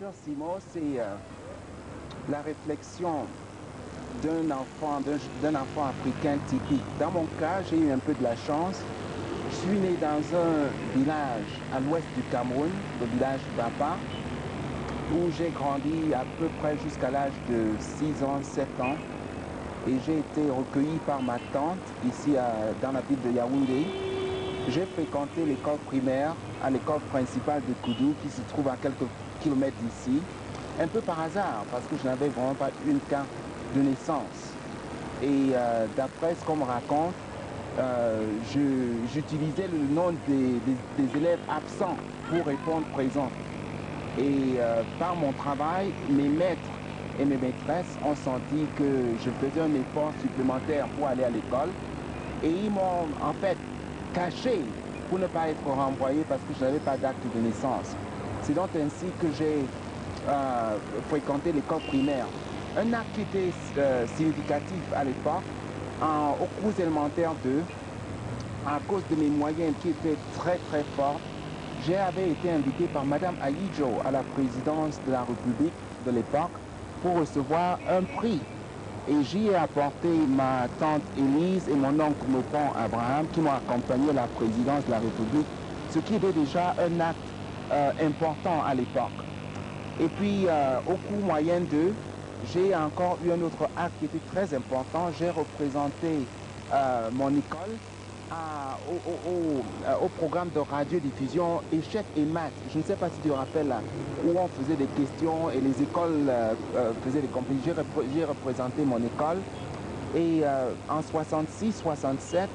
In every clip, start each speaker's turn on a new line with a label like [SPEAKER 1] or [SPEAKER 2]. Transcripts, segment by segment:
[SPEAKER 1] Dr Simo, c'est la réflexion d'un enfant africain typique. Dans mon cas, j'ai eu un peu de la chance. Je suis né dans un village à l'ouest du Cameroun, le village Bapa, où j'ai grandi à peu près jusqu'à l'âge de 6 ans, 7 ans. Et j'ai été recueilli par ma tante ici dans la ville de Yaoundé. J'ai fréquenté l'école primaire à l'école principale de Koudou qui se trouve à quelques kilomètres d'ici, un peu par hasard parce que je n'avais vraiment pas une carte de naissance. Et d'après ce qu'on me raconte, j'utilisais le nom des élèves absents pour répondre présent. Et par mon travail, mes maîtres et mes maîtresses ont senti que je faisais un effort supplémentaire pour aller à l'école. Et ils m'ont en fait caché pour ne pas être renvoyé parce que je n'avais pas d'acte de naissance. C'est donc ainsi que j'ai fréquenté l'école primaire. Un acte qui était significatif à l'époque, au cours élémentaire 2, à cause de mes moyens qui étaient très très forts, j'avais été invité par Madame Aïdjo à la présidence de la République de l'époque pour recevoir un prix. Et j'y ai apporté ma tante Élise et mon oncle Mopon Abraham qui m'ont accompagné à la présidence de la République, ce qui était déjà un acte important à l'époque. Et puis au cours moyen 2, j'ai encore eu un autre acte qui était très important. J'ai représenté mon école au programme de radiodiffusion Échecs et Maths. Je ne sais pas si tu te rappelles là, où on faisait des questions et les écoles faisaient des compétitions. J'ai représenté mon école et en 66-67,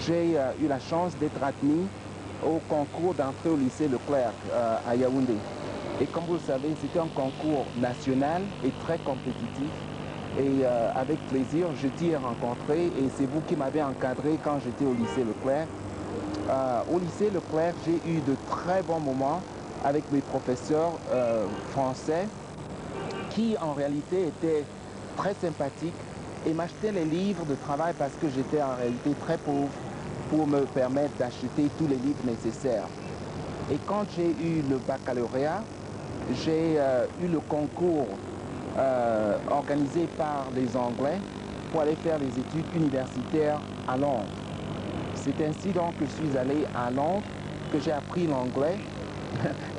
[SPEAKER 1] j'ai eu la chance d'être admis au concours d'entrée au lycée Leclerc à Yaoundé. Et comme vous le savez, c'était un concours national et très compétitif. Et avec plaisir, je t'y ai rencontré et c'est vous qui m'avez encadré quand j'étais au lycée Leclerc. Au lycée Leclerc, j'ai eu de très bons moments avec mes professeurs français qui en réalité étaient très sympathiques et m'achetaient les livres de travail parce que j'étais en réalité très pauvre pour me permettre d'acheter tous les livres nécessaires. Et quand j'ai eu le baccalauréat, j'ai eu le concours organisé par les Anglais pour aller faire des études universitaires à Londres. C'est ainsi donc que je suis allé à Londres, que j'ai appris l'anglais,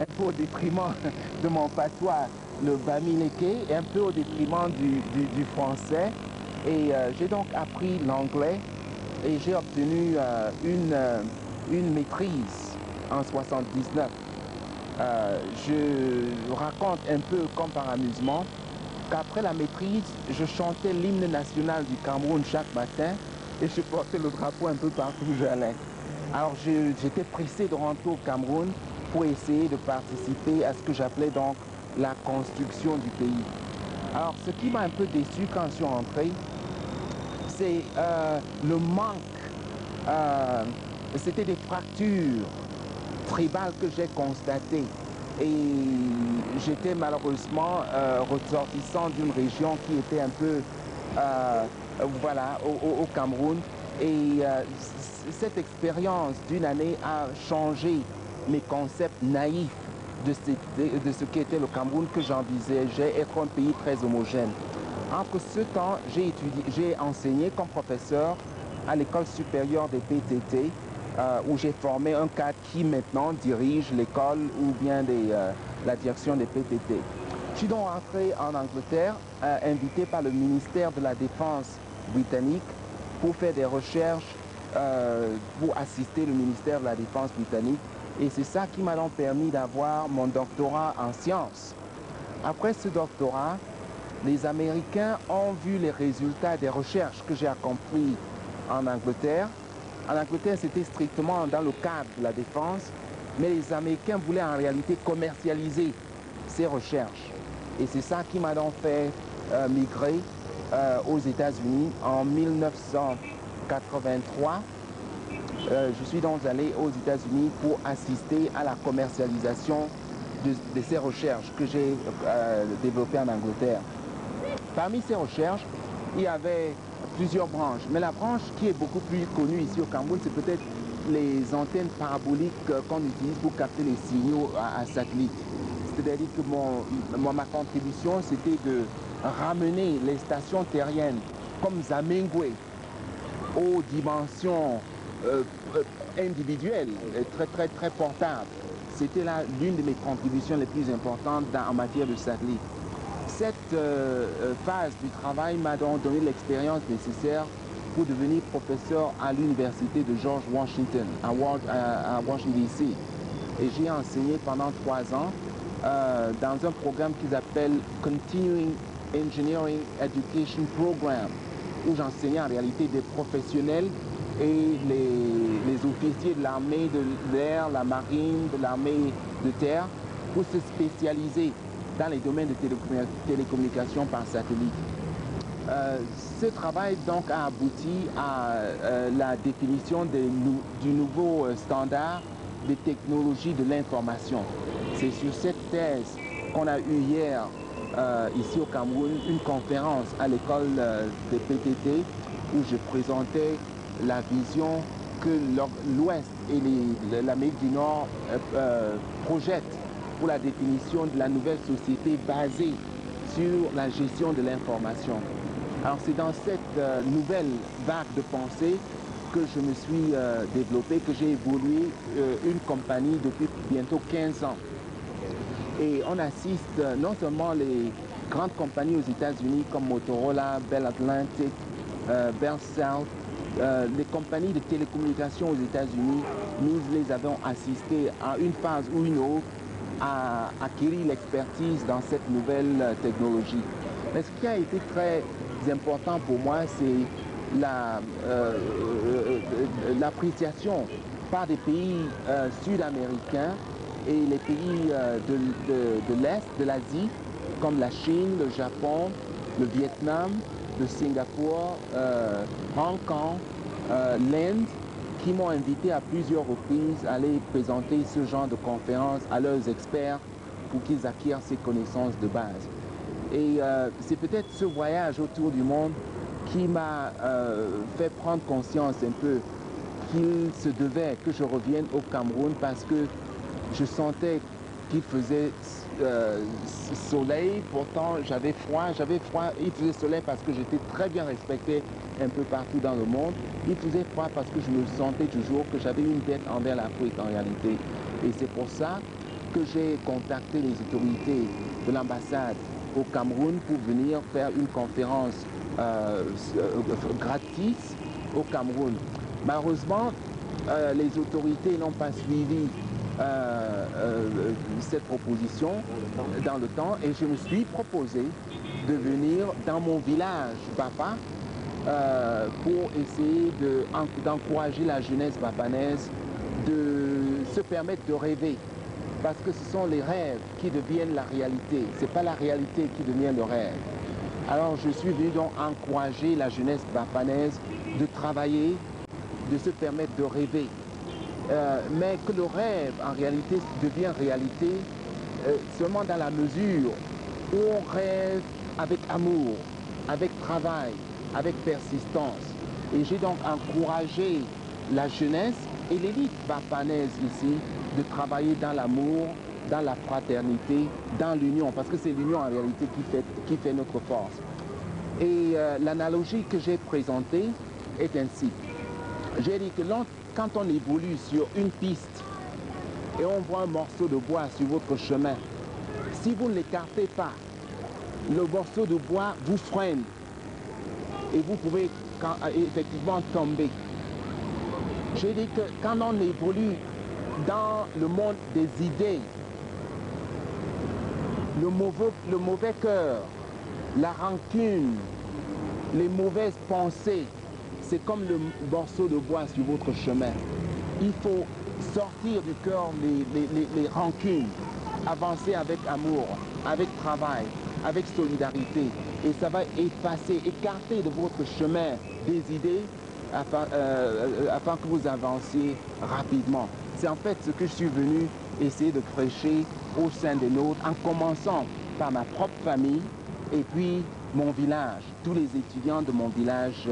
[SPEAKER 1] un peu au détriment de mon patois, le bamileke, et un peu au détriment du français. Et j'ai donc appris l'anglais et j'ai obtenu une maîtrise en 79. Je raconte un peu comme par amusement qu'après la maîtrise, je chantais l'hymne national du Cameroun chaque matin et je portais le drapeau un peu partout où j'allais. Alors j'étais pressé de rentrer au Cameroun pour essayer de participer à ce que j'appelais donc la construction du pays. Alors ce qui m'a un peu déçu quand je suis rentré, c'est le manque, c'était des fractures tribales que j'ai constatées. Et j'étais malheureusement ressortissant d'une région qui était un peu, voilà, au Cameroun. Et cette expérience d'une année a changé mes concepts naïfs de ce qu'était le Cameroun, que j'envisageais être un pays très homogène. Entre ce temps, j'ai enseigné comme professeur à l'école supérieure des PTT, où j'ai formé un cadre qui maintenant dirige l'école ou bien la direction des PTT. Je suis donc rentré en Angleterre, invité par le ministère de la Défense britannique pour faire des recherches, pour assister le ministère de la Défense britannique. Et c'est ça qui m'a donc permis d'avoir mon doctorat en sciences. Après ce doctorat, les Américains ont vu les résultats des recherches que j'ai accomplies en Angleterre. En Angleterre, c'était strictement dans le cadre de la défense, mais les Américains voulaient en réalité commercialiser ces recherches. Et c'est ça qui m'a donc fait migrer aux États-Unis en 1983. Je suis donc allé aux États-Unis pour assister à la commercialisation de ces recherches que j'ai développées en Angleterre. Parmi ces recherches, il y avait plusieurs branches, mais la branche qui est beaucoup plus connue ici au Cameroun, c'est peut-être les antennes paraboliques qu'on utilise pour capter les signaux à satellite. C'est-à-dire que ma contribution, c'était de ramener les stations terriennes comme Zamengwe aux dimensions individuelles, très portables. C'était là l'une de mes contributions les plus importantes en matière de satellite. Cette phase du travail m'a donc donné l'expérience nécessaire pour devenir professeur à l'université de George Washington, à Washington DC. Et j'ai enseigné pendant 3 ans dans un programme qu'ils appellent Continuing Engineering Education Program, où j'enseignais en réalité des professionnels et les officiers de l'armée de l'air, la marine, de l'armée de terre, pour se spécialiser dans les domaines de télécommunications par satellite. Ce travail donc a abouti à la définition du nouveau standard des technologies de l'information. C'est sur cette thèse qu'on a eu hier ici au Cameroun une conférence à l'école de PTT où je présentais la vision que l'Ouest et l'Amérique du Nord projettent pour la définition de la nouvelle société basée sur la gestion de l'information. Alors c'est dans cette nouvelle vague de pensée que je me suis développé, que j'ai évolué une compagnie depuis bientôt 15 ans. Et on assiste non seulement les grandes compagnies aux États-Unis comme Motorola, Bell Atlantic, Bell South, les compagnies de télécommunications aux États-Unis, nous les avons assistés à une phase ou une autre à acquérir l'expertise dans cette nouvelle technologie. Mais ce qui a été très important pour moi, c'est l'appréciation par des pays sud-américains et les pays de l'Est, de l'Asie, comme la Chine, le Japon, le Vietnam, le Singapour, Hong Kong, l'Inde, qui m'ont invité à plusieurs reprises à aller présenter ce genre de conférences à leurs experts pour qu'ils acquièrent ces connaissances de base. Et c'est peut-être ce voyage autour du monde qui m'a fait prendre conscience un peu qu'il se devait que je revienne au Cameroun parce que je sentais qu'il faisait soleil, pourtant j'avais froid, il faisait soleil parce que j'étais très bien respecté un peu partout dans le monde, il faisait froid parce que je me sentais toujours que j'avais une dette envers l'Afrique en réalité. Et c'est pour ça que j'ai contacté les autorités de l'ambassade au Cameroun pour venir faire une conférence gratis au Cameroun. Malheureusement, les autorités n'ont pas suivi cette proposition dans le temps et je me suis proposé de venir dans mon village Bapa pour essayer d'encourager la jeunesse bapanaise de se permettre de rêver, parce que ce sont les rêves qui deviennent la réalité, c'est pas la réalité qui devient le rêve. Alors je suis venu donc encourager la jeunesse bapanaise de travailler, de se permettre de rêver. Mais que le rêve en réalité devient réalité seulement dans la mesure où on rêve avec amour, avec travail, avec persistance. Et j'ai donc encouragé la jeunesse et l'élite bapanaise ici de travailler dans l'amour, dans la fraternité, dans l'union, parce que c'est l'union en réalité qui fait notre force. Et l'analogie que j'ai présentée est ainsi. J'ai dit que quand on évolue sur une piste et on voit un morceau de bois sur votre chemin, si vous ne l'écartez pas, le morceau de bois vous freine et vous pouvez effectivement tomber. J'ai dit que quand on évolue dans le monde des idées, le mauvais cœur, la rancune, les mauvaises pensées, c'est comme le morceau de bois sur votre chemin. Il faut sortir du cœur les rancunes, avancer avec amour, avec travail, avec solidarité. Et ça va effacer, écarter de votre chemin des idées afin que vous avanciez rapidement. C'est en fait ce que je suis venu essayer de prêcher au sein des nôtres, en commençant par ma propre famille et puis mon village, tous les étudiants de mon village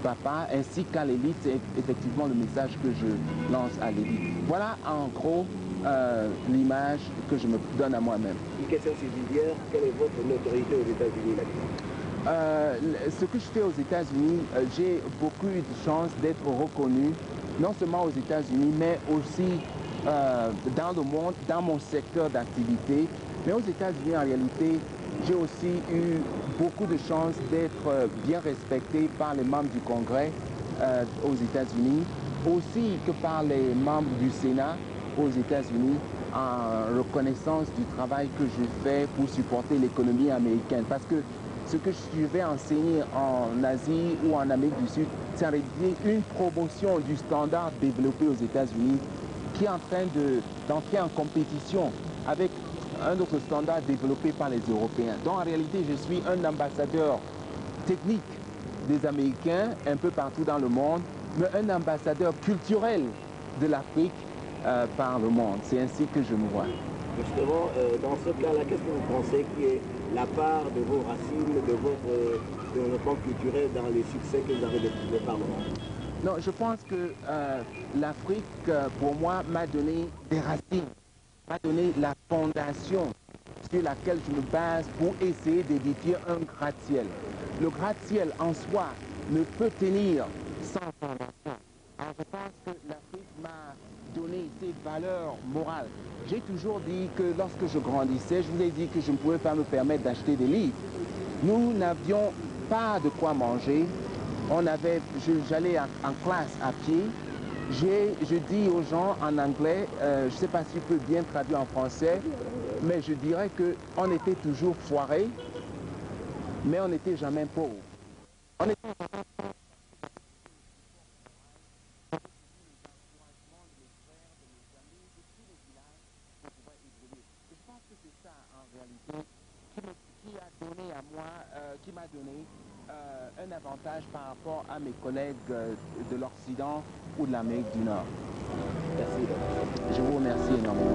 [SPEAKER 1] Bapa, ainsi qu'à l'élite. C'est effectivement le message que je lance à l'élite. Voilà en gros l'image que je me donne à moi-même.
[SPEAKER 2] Une question subsidiaire, quelle est votre notoriété aux États-Unis là-dessus?
[SPEAKER 1] Ce que je fais aux États-Unis, j'ai beaucoup eu de chance d'être reconnu, non seulement aux États-Unis, mais aussi dans le monde, dans mon secteur d'activité. Mais aux États-Unis, en réalité, j'ai aussi eu beaucoup de chance d'être bien respecté par les membres du Congrès aux États-Unis, aussi que par les membres du Sénat aux États-Unis, en reconnaissance du travail que je fais pour supporter l'économie américaine. Parce que ce que je vais enseigner en Asie ou en Amérique du Sud, c'est en réalité une promotion du standard développé aux États-Unis qui est en train d'entrer en compétition avec un autre standard développé par les Européens. Donc en réalité, je suis un ambassadeur technique des Américains un peu partout dans le monde, mais un ambassadeur culturel de l'Afrique par le monde. C'est ainsi que je me vois.
[SPEAKER 2] Justement, dans ce cas-là, qu'est-ce que vous pensez qui est la part de vos racines, de votre développement culturel dans les succès que vous avez développés par le monde?
[SPEAKER 1] Non, je pense que l'Afrique, pour moi, m'a donné des racines, m'a donné la fondation sur laquelle je me base pour essayer d'édifier un gratte-ciel. Le gratte-ciel en soi ne peut tenir sans fondation. Alors je pense que l'Afrique m'a donné ses valeurs morales. J'ai toujours dit que lorsque je grandissais, je vous ai dit que je ne pouvais pas me permettre d'acheter des livres. Nous n'avions pas de quoi manger. J'allais en classe à pied. Je dis aux gens en anglais, je ne sais pas si je peux bien traduire en français, mais je dirais qu'on était toujours foirés, mais on n'était jamais pauvres. On était je pense que c'est ça en réalité qui a donné à moi, qui m'a donné un avantage par rapport à mes collègues de l'Occident ou de l'Amérique du Nord.
[SPEAKER 2] Merci.
[SPEAKER 1] Je vous remercie énormément.